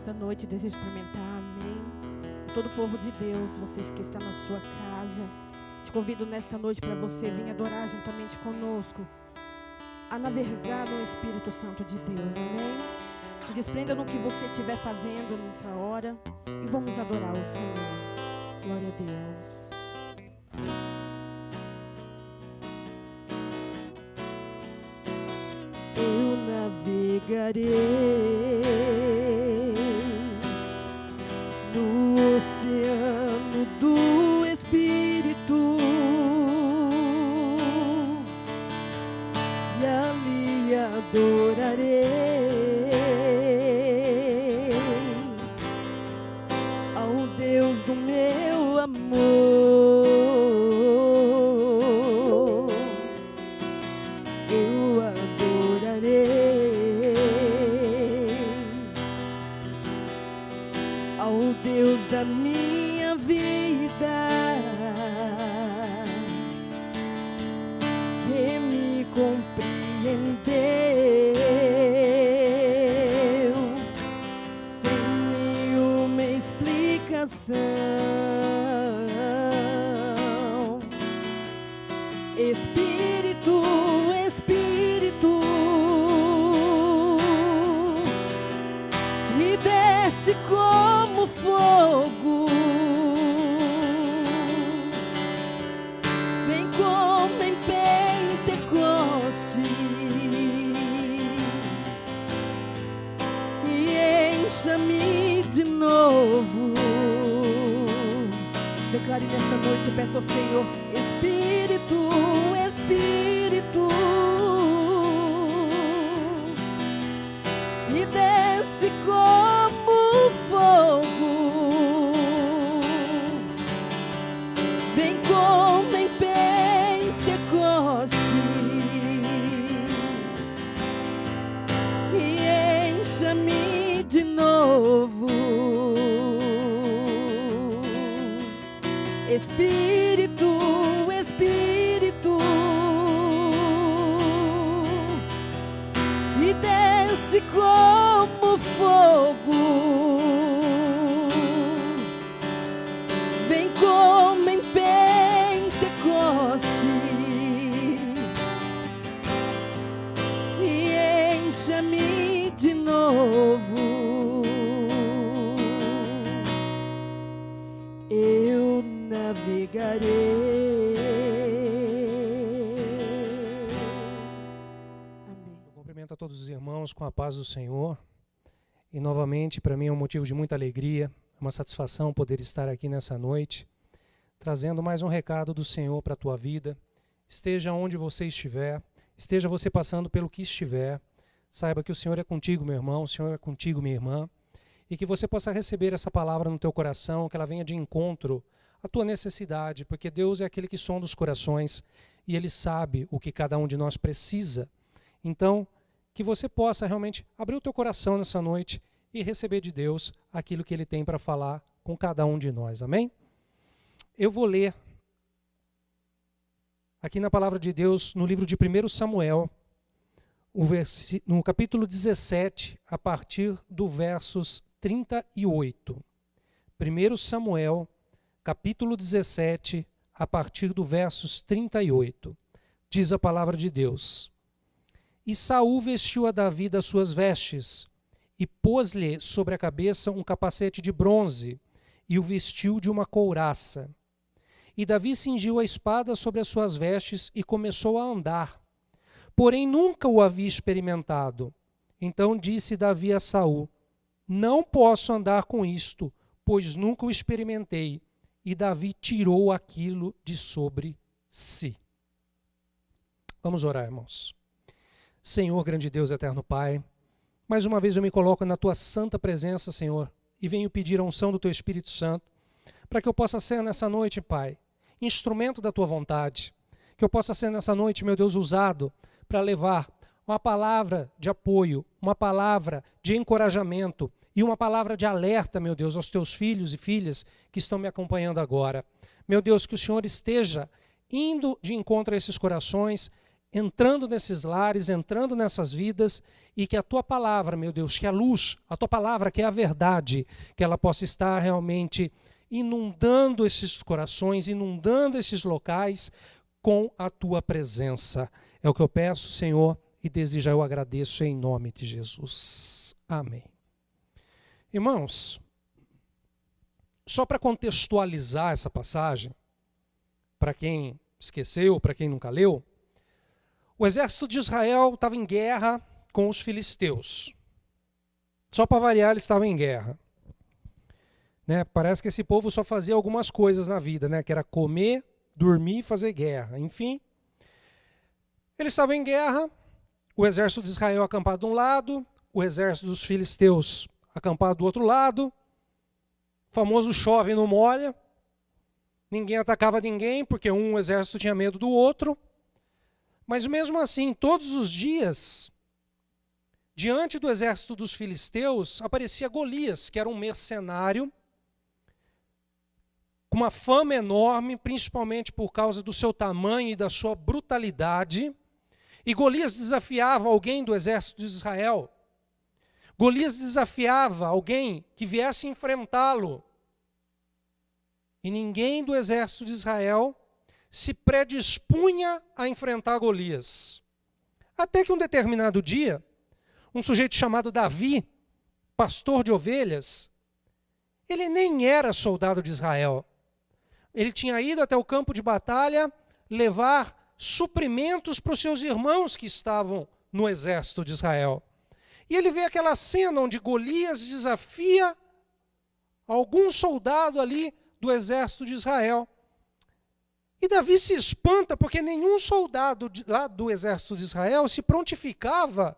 nesta noite deseja experimentar, amém? Todo o povo de Deus, vocês que estão na sua casa, te convido nesta noite para você vir adorar juntamente conosco, a navegar no Espírito Santo de Deus, amém? Se desprenda no que você estiver fazendo nessa hora e vamos adorar o Senhor. Glória a Deus. Eu navegarei no oceano do Espírito e ali adorarei ao Deus do meu amor. Eu adorarei ao Deus da minha vida, que me compreendeu sem nenhuma explicação. Espírito, Espírito, que desce como fogo, vem como em Pentecoste e encha-me de novo. Declare nesta noite, peça ao Senhor: Espírito, Espírito, que desce como fogo, vem como em Pentecoste e encha-me de novo. Espírito, Espírito, que desce como fogo, vem como em Pentecoste e encha-me de novo. Eu navegarei. Amém. Eu cumprimento a todos os irmãos com a paz do Senhor. E novamente, para mim é um motivo de muita alegria, uma satisfação poder estar aqui nessa noite, trazendo mais um recado do Senhor para a tua vida. Esteja onde você estiver, esteja você passando pelo que estiver, saiba que o Senhor é contigo, meu irmão, o Senhor é contigo, minha irmã, e que você possa receber essa palavra no teu coração, que ela venha de encontro à tua necessidade, porque Deus é aquele que sonda os corações e Ele sabe o que cada um de nós precisa. Então, que você possa realmente abrir o teu coração nessa noite e receber de Deus aquilo que Ele tem para falar com cada um de nós, amém? Eu vou ler aqui na palavra de Deus, no livro de 1 Samuel, no capítulo 17, a partir do versos 38. 1 Samuel, capítulo 17, a partir do versos 38. Diz a palavra de Deus: E Saul vestiu a Davi das suas vestes, e pôs-lhe sobre a cabeça um capacete de bronze, e o vestiu de uma couraça. E Davi cingiu a espada sobre as suas vestes e começou a andar. Porém nunca o havia experimentado. Então disse Davi a Saul: Não posso andar com isto, pois nunca o experimentei. E Davi tirou aquilo de sobre si. Vamos orar, irmãos. Senhor, grande Deus, eterno Pai, mais uma vez eu me coloco na Tua santa presença, Senhor, e venho pedir a unção do Teu Espírito Santo, para que eu possa ser nessa noite, Pai, instrumento da Tua vontade, que eu possa ser nessa noite, meu Deus, usado para levar uma palavra de apoio, uma palavra de encorajamento e uma palavra de alerta, meu Deus, aos Teus filhos e filhas que estão me acompanhando agora. Meu Deus, que o Senhor esteja indo de encontro a esses corações, entrando nesses lares, entrando nessas vidas, e que a tua palavra, meu Deus, que a luz, a tua palavra, que é a verdade, que ela possa estar realmente inundando esses corações, inundando esses locais com a tua presença. É o que eu peço, Senhor, e desde já eu agradeço em nome de Jesus. Amém. Irmãos, só para contextualizar essa passagem, para quem esqueceu, para quem nunca leu, o exército de Israel estava em guerra com os filisteus. Só para variar, eles estavam em guerra. Né? Parece que esse povo só fazia algumas coisas na vida, né? Que era comer, dormir e fazer guerra. Enfim, eles estavam em guerra, o exército de Israel acampado de um lado, o exército dos filisteus acampado do outro lado, o famoso chove e não molha, ninguém atacava ninguém, porque um exército tinha medo do outro, mas mesmo assim, todos os dias, diante do exército dos filisteus, aparecia Golias, que era um mercenário, com uma fama enorme, principalmente por causa do seu tamanho e da sua brutalidade. E Golias desafiava alguém do exército de Israel. Golias desafiava alguém que viesse enfrentá-lo. E ninguém do exército de Israel se predispunha a enfrentar Golias. Até que um determinado dia, um sujeito chamado Davi, pastor de ovelhas, ele nem era soldado de Israel. Ele tinha ido até o campo de batalha levar suprimentos para os seus irmãos que estavam no exército de Israel. E ele vê aquela cena onde Golias desafia algum soldado ali do exército de Israel. E Davi se espanta porque nenhum soldado lá do exército de Israel se prontificava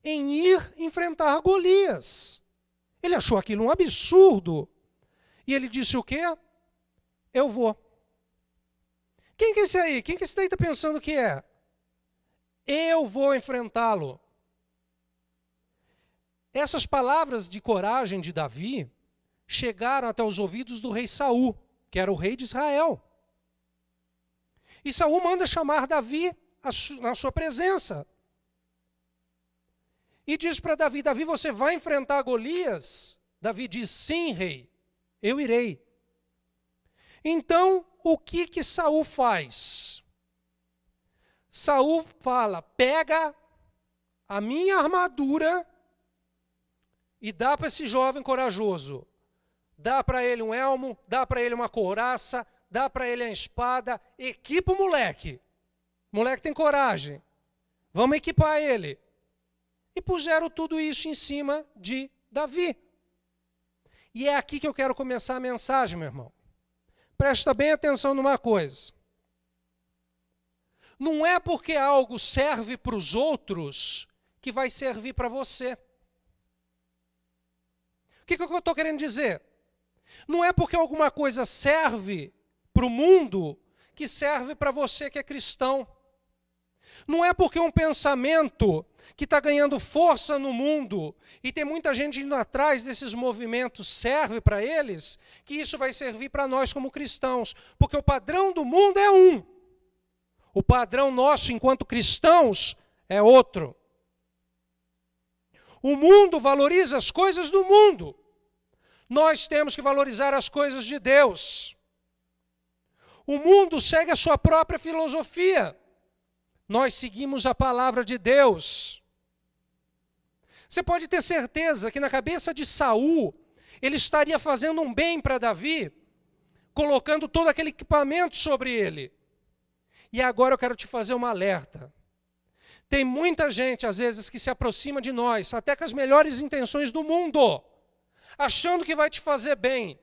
em ir enfrentar Golias. Ele achou aquilo um absurdo. E ele disse o quê? Eu vou. Quem que é esse aí? Quem que esse daí está pensando que é? Eu vou enfrentá-lo. Essas palavras de coragem de Davi chegaram até os ouvidos do rei Saul, que era o rei de Israel. E Saul manda chamar Davi na sua presença. E diz para Davi, Davi, você vai enfrentar Golias? Davi diz, sim, rei, eu irei. Então, o que Saul faz? Saul fala, pega a minha armadura e dá para esse jovem corajoso. Dá para ele um elmo, dá para ele uma couraça, dá para ele a espada, equipa o moleque. O moleque tem coragem. Vamos equipar ele. E puseram tudo isso em cima de Davi. E é aqui que eu quero começar a mensagem, meu irmão. Presta bem atenção numa coisa. Não é porque algo serve para os outros que vai servir para você. O que eu estou querendo dizer? Não é porque alguma coisa serve para o mundo que serve para você que é cristão. Não é porque um pensamento que está ganhando força no mundo e tem muita gente indo atrás desses movimentos serve para eles, que isso vai servir para nós como cristãos. Porque o padrão do mundo é um. O padrão nosso enquanto cristãos é outro. O mundo valoriza as coisas do mundo. Nós temos que valorizar as coisas de Deus. O mundo segue a sua própria filosofia. Nós seguimos a palavra de Deus. Você pode ter certeza que na cabeça de Saul, ele estaria fazendo um bem para Davi, colocando todo aquele equipamento sobre ele. E agora eu quero te fazer um alerta. Tem muita gente, às vezes, que se aproxima de nós, até com as melhores intenções do mundo, achando que vai te fazer bem,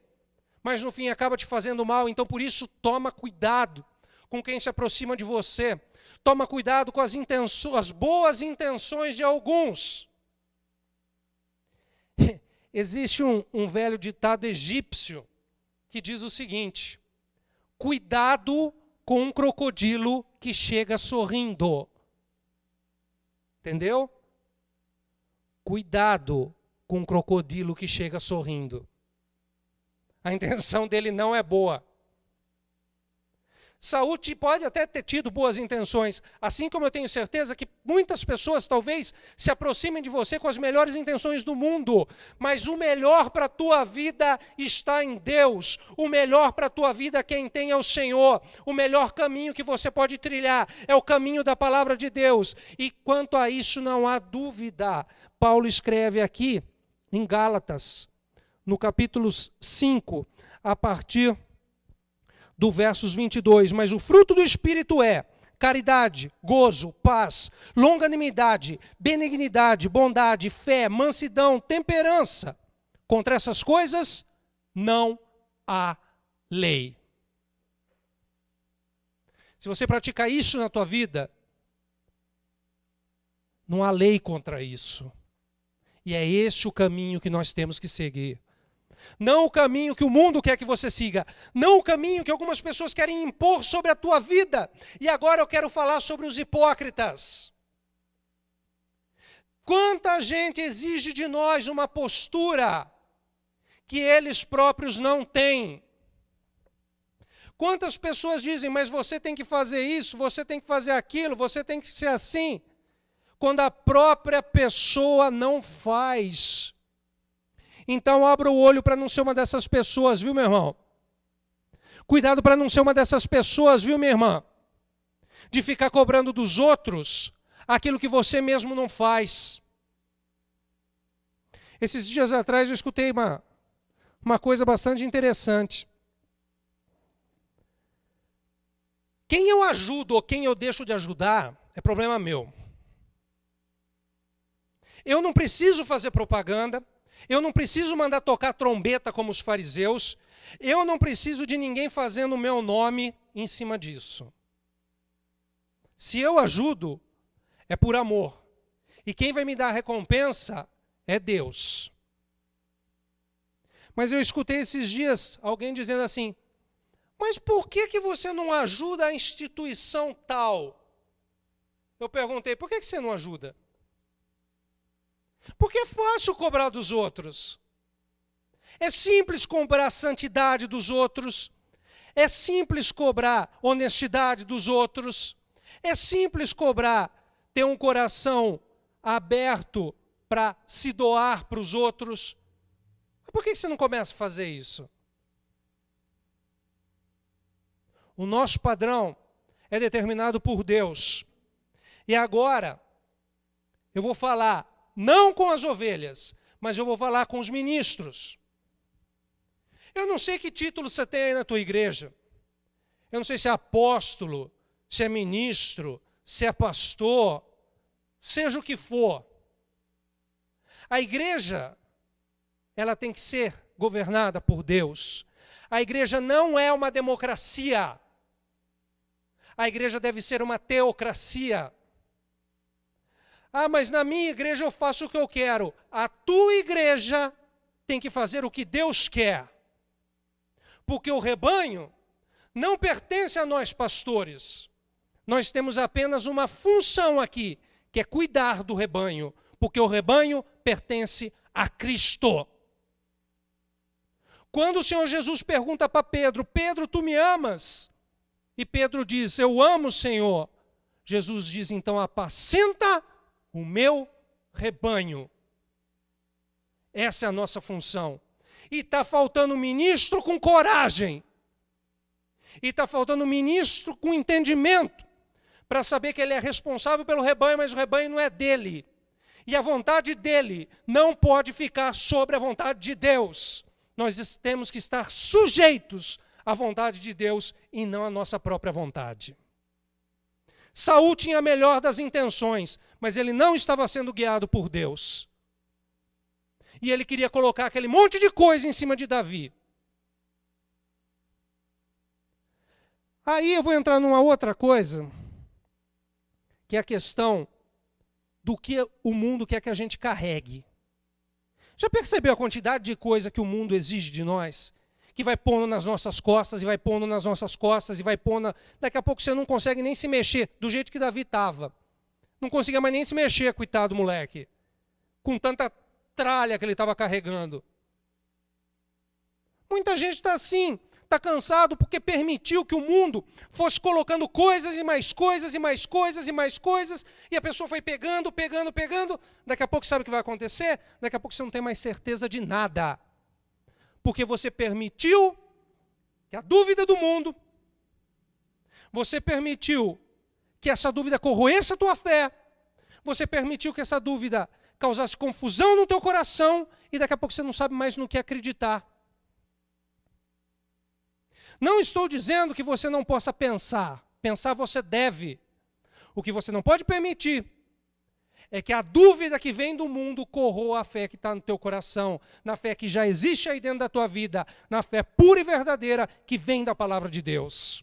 mas no fim acaba te fazendo mal. Então, por isso, toma cuidado com quem se aproxima de você. Toma cuidado com as boas intenções de alguns. Existe um velho ditado egípcio que diz o seguinte: cuidado com um crocodilo que chega sorrindo. Entendeu? Cuidado com um crocodilo que chega sorrindo. A intenção dele não é boa. Saul pode até ter tido boas intenções, assim como eu tenho certeza que muitas pessoas talvez se aproximem de você com as melhores intenções do mundo, mas o melhor para a tua vida está em Deus, o melhor para a tua vida quem tem é o Senhor, o melhor caminho que você pode trilhar é o caminho da palavra de Deus, e quanto a isso não há dúvida. Paulo escreve aqui em Gálatas, no capítulo 5, a partir do versos 22, mas o fruto do Espírito é caridade, gozo, paz, longanimidade, benignidade, bondade, fé, mansidão, temperança. Contra essas coisas não há lei. Se você praticar isso na tua vida, não há lei contra isso. E é esse o caminho que nós temos que seguir. Não o caminho que o mundo quer que você siga. Não o caminho que algumas pessoas querem impor sobre a tua vida. E agora eu quero falar sobre os hipócritas. Quanta gente exige de nós uma postura que eles próprios não têm. Quantas pessoas dizem, mas você tem que fazer isso, você tem que fazer aquilo, você tem que ser assim. Quando a própria pessoa não faz. Então abra o olho para não ser uma dessas pessoas, viu, meu irmão? Cuidado para não ser uma dessas pessoas, viu, minha irmã? De ficar cobrando dos outros aquilo que você mesmo não faz. Esses dias atrás eu escutei uma coisa bastante interessante. Quem eu ajudo ou quem eu deixo de ajudar é problema meu. Eu não preciso fazer propaganda. Eu não preciso mandar tocar trombeta como os fariseus. Eu não preciso de ninguém fazendo o meu nome em cima disso. Se eu ajudo, é por amor. E quem vai me dar a recompensa é Deus. Mas eu escutei esses dias alguém dizendo assim, mas por que você não ajuda a instituição tal? Eu perguntei, por que você não ajuda? Porque é fácil cobrar dos outros. É simples cobrar a santidade dos outros. É simples cobrar honestidade dos outros. É simples cobrar ter um coração aberto para se doar para os outros. Por que você não começa a fazer isso? O nosso padrão é determinado por Deus. E agora, eu vou falar não com as ovelhas, mas eu vou falar com os ministros. Eu não sei que título você tem aí na tua igreja. Eu não sei se é apóstolo, se é ministro, se é pastor, seja o que for. A igreja, ela tem que ser governada por Deus. A igreja não é uma democracia. A igreja deve ser uma teocracia. Ah, mas na minha igreja eu faço o que eu quero. A tua igreja tem que fazer o que Deus quer. Porque o rebanho não pertence a nós pastores. Nós temos apenas uma função aqui, que é cuidar do rebanho. Porque o rebanho pertence a Cristo. Quando o Senhor Jesus pergunta para Pedro, Pedro, tu me amas? E Pedro diz, eu amo o Senhor. Jesus diz, então apacenta o meu rebanho. Essa é a nossa função. E está faltando ministro com coragem. E está faltando ministro com entendimento. Para saber que ele é responsável pelo rebanho, mas o rebanho não é dele. E a vontade dele não pode ficar sobre a vontade de Deus. Nós temos que estar sujeitos à vontade de Deus e não à nossa própria vontade. Saul tinha a melhor das intenções, mas ele não estava sendo guiado por Deus. E ele queria colocar aquele monte de coisa em cima de Davi. Aí eu vou entrar numa outra coisa, que é a questão do que o mundo quer que a gente carregue. Já percebeu a quantidade de coisa que o mundo exige de nós? Que vai pondo nas nossas costas, e vai pondo nas nossas costas, e vai pondo... Daqui a pouco você não consegue nem se mexer, do jeito que Davi estava. Não conseguia mais nem se mexer, coitado do moleque. Com tanta tralha que ele estava carregando. Muita gente está assim, está cansado porque permitiu que o mundo fosse colocando coisas e mais coisas e mais coisas e mais coisas, e a pessoa foi pegando, pegando, pegando. Daqui a pouco sabe o que vai acontecer? Daqui a pouco você não tem mais certeza de nada. Porque você permitiu que a dúvida do mundo, você permitiu que essa dúvida corroesse a tua fé, você permitiu que essa dúvida causasse confusão no teu coração, e daqui a pouco você não sabe mais no que acreditar. Não estou dizendo que você não possa pensar. Pensar você deve. O que você não pode permitir é que a dúvida que vem do mundo corroa a fé que está no teu coração, na fé que já existe aí dentro da tua vida, na fé pura e verdadeira que vem da palavra de Deus.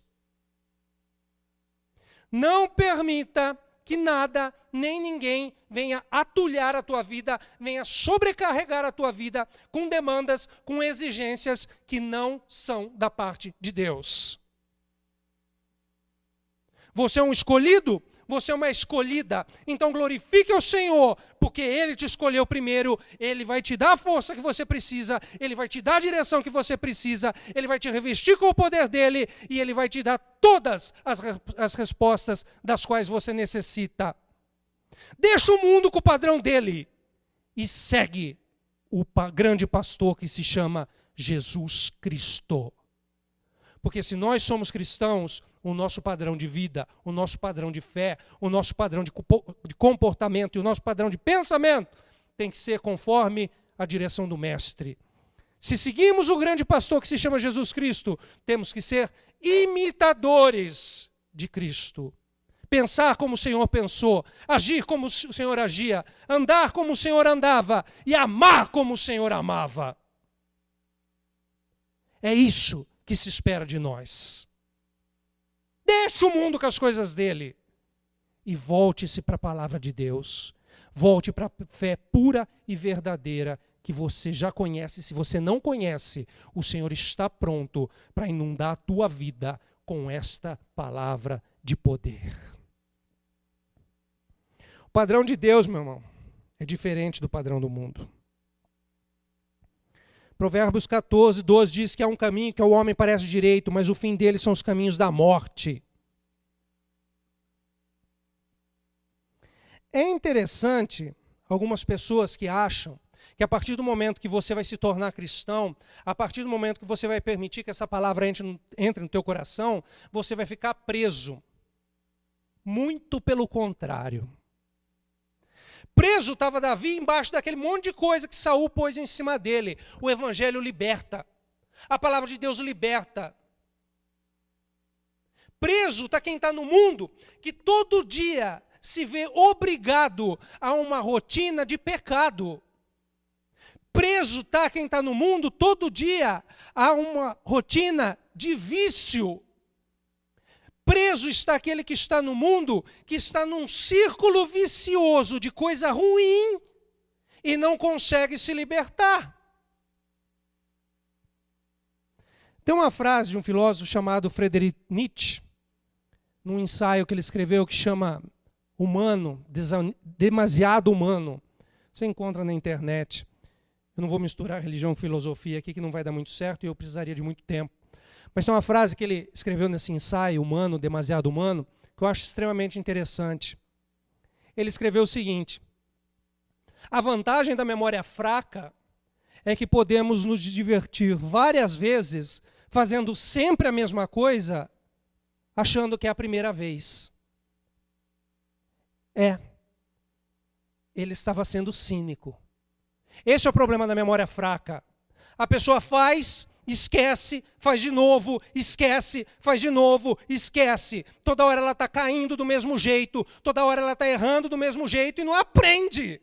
Não permita que nada, nem ninguém venha atulhar a tua vida, venha sobrecarregar a tua vida com demandas, com exigências que não são da parte de Deus. Você é um escolhido? Você é uma escolhida. Então glorifique o Senhor, porque Ele te escolheu primeiro, Ele vai te dar a força que você precisa, Ele vai te dar a direção que você precisa, Ele vai te revestir com o poder dEle, e Ele vai te dar todas as respostas das quais você necessita. Deixa o mundo com o padrão dele e segue o grande pastor que se chama Jesus Cristo. Porque se nós somos cristãos, o nosso padrão de vida, o nosso padrão de fé, o nosso padrão de comportamento e o nosso padrão de pensamento tem que ser conforme a direção do Mestre. Se seguimos o grande pastor que se chama Jesus Cristo, temos que ser imitadores de Cristo. Pensar como o Senhor pensou, agir como o Senhor agia, andar como o Senhor andava e amar como o Senhor amava. É isso que se espera de nós. Deixe o mundo com as coisas dele e volte-se para a palavra de Deus. Volte para a fé pura e verdadeira que você já conhece. Se você não conhece, o Senhor está pronto para inundar a tua vida com esta palavra de poder. O padrão de Deus, meu irmão, é diferente do padrão do mundo. Provérbios 14, 12 diz que há um caminho que ao homem parece direito, mas o fim dele são os caminhos da morte. É interessante algumas pessoas que acham que a partir do momento que você vai se tornar cristão, a partir do momento que você vai permitir que essa palavra entre no teu coração, você vai ficar preso. Muito pelo contrário. Preso estava Davi embaixo daquele monte de coisa que Saul pôs em cima dele. O evangelho liberta. A palavra de Deus liberta. Preso está quem está no mundo, que todo dia se vê obrigado a uma rotina de pecado. Preso está quem está no mundo todo dia a uma rotina de vício. Preso está aquele que está no mundo, que está num círculo vicioso de coisa ruim e não consegue se libertar. Tem uma frase de um filósofo chamado Friedrich Nietzsche, num ensaio que ele escreveu que chama Humano, Demasiado Humano. Você encontra na internet. Eu não vou misturar religião com filosofia aqui, que não vai dar muito certo e eu precisaria de muito tempo. Mas tem uma frase que ele escreveu nesse ensaio, Humano, Demasiado Humano, que eu acho extremamente interessante. Ele escreveu o seguinte: a vantagem da memória fraca é que podemos nos divertir várias vezes fazendo sempre a mesma coisa, achando que é a primeira vez. Ele estava sendo cínico. Esse é o problema da memória fraca. A pessoa faz, esquece, faz de novo, esquece, faz de novo, esquece. Toda hora ela está caindo do mesmo jeito, toda hora ela está errando do mesmo jeito e não aprende.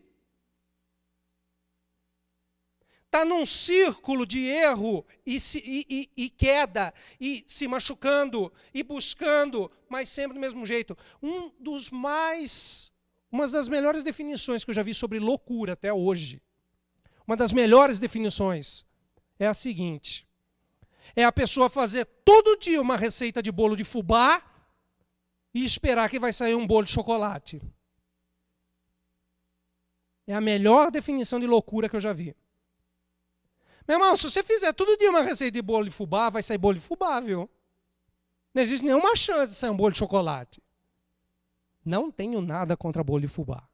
Está num círculo de erro e queda, e se machucando, e buscando, mas sempre do mesmo jeito. Uma das melhores definições que eu já vi sobre loucura até hoje, uma das melhores definições é a seguinte: é a pessoa fazer todo dia uma receita de bolo de fubá e esperar que vai sair um bolo de chocolate. É a melhor definição de loucura que eu já vi. Meu irmão, se você fizer todo dia uma receita de bolo de fubá, vai sair bolo de fubá, viu? Não existe nenhuma chance de sair um bolo de chocolate. Não tenho nada contra bolo de fubá.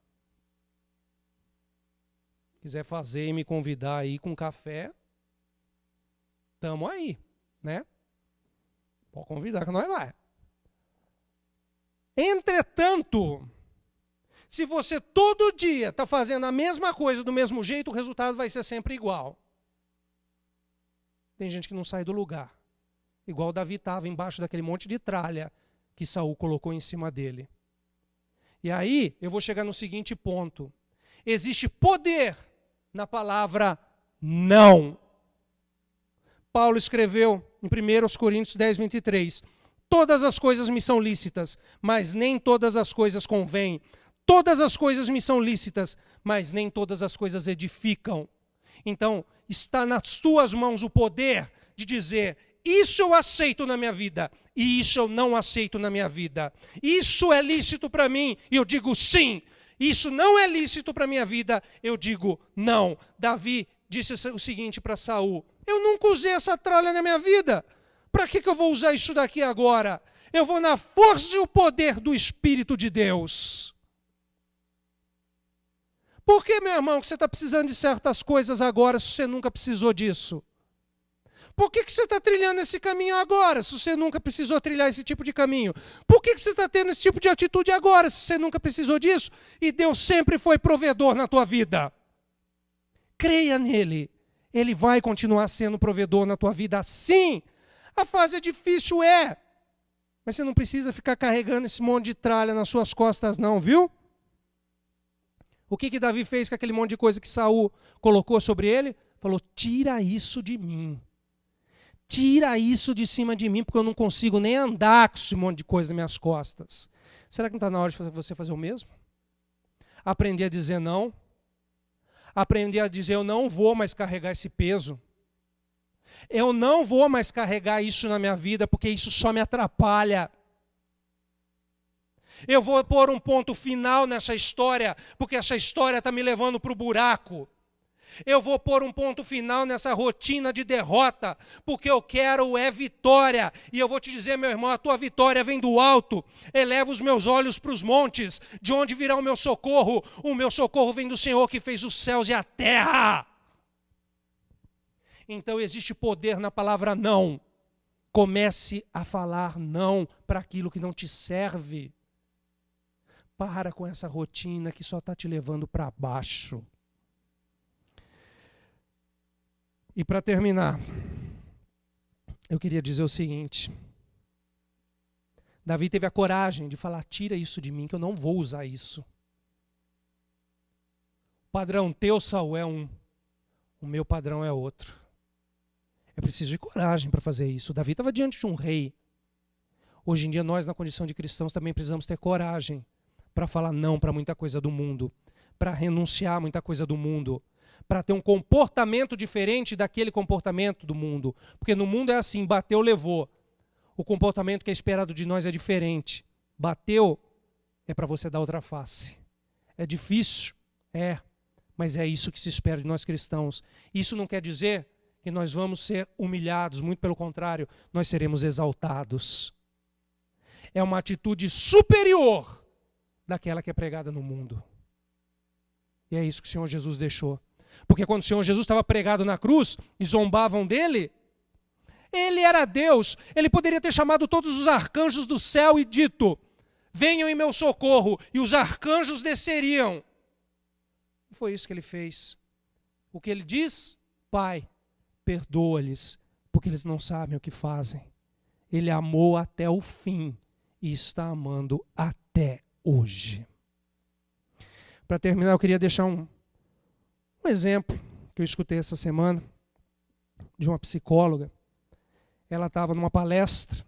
Quiser fazer e me convidar aí com café, tamo aí, né? Pode convidar que nós vai. Entretanto, se você todo dia está fazendo a mesma coisa do mesmo jeito, o resultado vai ser sempre igual. Tem gente que não sai do lugar. Igual Davi estava embaixo daquele monte de tralha que Saul colocou em cima dele. E aí eu vou chegar no seguinte ponto. Existe poder na palavra não. Paulo escreveu em 1 Coríntios 10, 23. Todas as coisas me são lícitas, mas nem todas as coisas convêm. Todas as coisas me são lícitas, mas nem todas as coisas edificam. Então, está nas tuas mãos o poder de dizer, isso eu aceito na minha vida, e isso eu não aceito na minha vida. Isso é lícito para mim, e eu digo sim. Isso não é lícito para a minha vida, eu digo não. Davi disse o seguinte para Saul, eu nunca usei essa tralha na minha vida. Para que eu vou usar isso daqui agora? Eu vou na força e o poder do Espírito de Deus. Por que, meu irmão, que você está precisando de certas coisas agora se você nunca precisou disso? Por que você está trilhando esse caminho agora se você nunca precisou trilhar esse tipo de caminho? Por que você está tendo esse tipo de atitude agora se você nunca precisou disso? E Deus sempre foi provedor na tua vida. Creia nele. Ele vai continuar sendo provedor na tua vida assim. A fase é difícil, mas você não precisa ficar carregando esse monte de tralha nas suas costas não, viu? O que Davi fez com aquele monte de coisa que Saul colocou sobre ele? Falou, tira isso de mim. Tira isso de cima de mim, porque eu não consigo nem andar com esse monte de coisa nas minhas costas. Será que não está na hora de você fazer o mesmo? Aprender a dizer não. Aprender a dizer, eu não vou mais carregar esse peso. Eu não vou mais carregar isso na minha vida, porque isso só me atrapalha. Eu vou pôr um ponto final nessa história, porque essa história está me levando para o buraco. Eu vou pôr um ponto final nessa rotina de derrota, porque eu quero vitória. E eu vou te dizer, meu irmão, a tua vitória vem do alto. Eleva os meus olhos para os montes, de onde virá o meu socorro? O meu socorro vem do Senhor que fez os céus e a terra. Então existe poder na palavra não. Comece a falar não para aquilo que não te serve. Para com essa rotina que só está te levando para baixo. E para terminar, eu queria dizer o seguinte. Davi teve a coragem de falar, tira isso de mim, que eu não vou usar isso. O padrão teu, Saul, é um. O meu padrão é outro. É preciso de coragem para fazer isso. Davi estava diante de um rei. Hoje em dia, nós, na condição de cristãos, também precisamos ter coragem para falar não para muita coisa do mundo, para renunciar a muita coisa do mundo, para ter um comportamento diferente daquele comportamento do mundo. Porque no mundo é assim, bateu, levou. O comportamento que é esperado de nós é diferente. Bateu, é para você dar outra face. É difícil? Mas é isso que se espera de nós cristãos. Isso não quer dizer que nós vamos ser humilhados, muito pelo contrário, nós seremos exaltados. É uma atitude superior daquela que é pregada no mundo. E é isso que o Senhor Jesus deixou. Porque quando o Senhor Jesus estava pregado na cruz e zombavam dele, ele era Deus, ele poderia ter chamado todos os arcanjos do céu e dito, venham em meu socorro, e os arcanjos desceriam. Não foi isso que ele fez. O que ele diz? Pai, perdoa-lhes, porque eles não sabem o que fazem. Ele amou até o fim e está amando até hoje. Para terminar, eu queria deixar um exemplo que eu escutei essa semana de uma psicóloga. Ela estava numa palestra,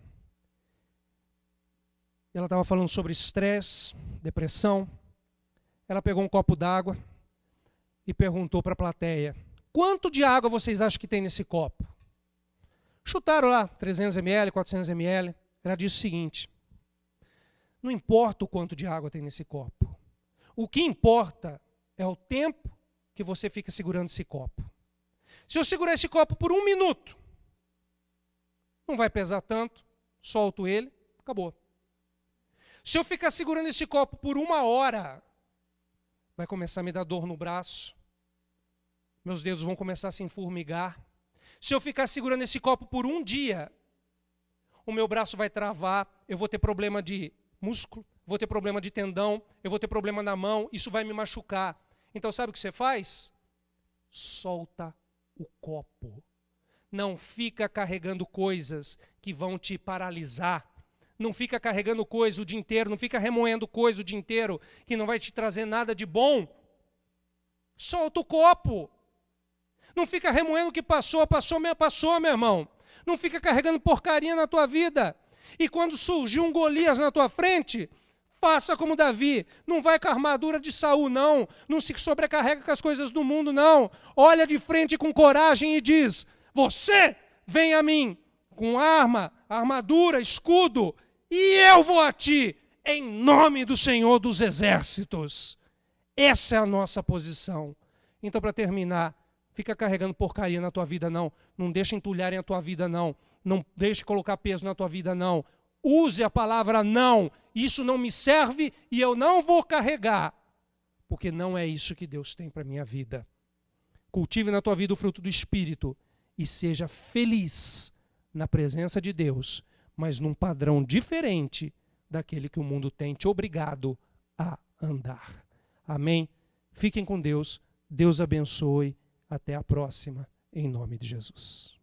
ela estava falando sobre estresse, depressão. Ela pegou um copo d'água e perguntou para a plateia, quanto de água vocês acham que tem nesse copo? Chutaram lá, 300 ml, 400 ml. Ela disse o seguinte, não importa o quanto de água tem nesse copo. O que importa é o tempo que você fica segurando esse copo. Se eu segurar esse copo por 1 minuto, não vai pesar tanto, solto ele, acabou. Se eu ficar segurando esse copo por 1 hora, vai começar a me dar dor no braço, meus dedos vão começar a se enformigar. Se eu ficar segurando esse copo por 1 dia, o meu braço vai travar, eu vou ter problema de músculo, vou ter problema de tendão, eu vou ter problema na mão, isso vai me machucar. Então sabe o que você faz? Solta o copo. Não fica carregando coisas que vão te paralisar. Não fica carregando coisa o dia inteiro, não fica remoendo coisa o dia inteiro que não vai te trazer nada de bom. Solta o copo. Não fica remoendo o que passou, meu irmão. Não fica carregando porcaria na tua vida. E quando surgir um Golias na tua frente, faça como Davi. Não vai com a armadura de Saul, não. Não se sobrecarrega com as coisas do mundo, não. Olha de frente com coragem e diz: você vem a mim com arma, armadura, escudo, e eu vou a ti, em nome do Senhor dos Exércitos. Essa é a nossa posição. Então, para terminar, fica carregando porcaria na tua vida, não. Não deixa entulharem a tua vida, não. Não deixe colocar peso na tua vida, não. Use a palavra não. Isso não me serve e eu não vou carregar. Porque não é isso que Deus tem para a minha vida. Cultive na tua vida o fruto do Espírito e seja feliz na presença de Deus, mas num padrão diferente daquele que o mundo tem te obrigado a andar. Amém? Fiquem com Deus. Deus abençoe. Até a próxima, em nome de Jesus.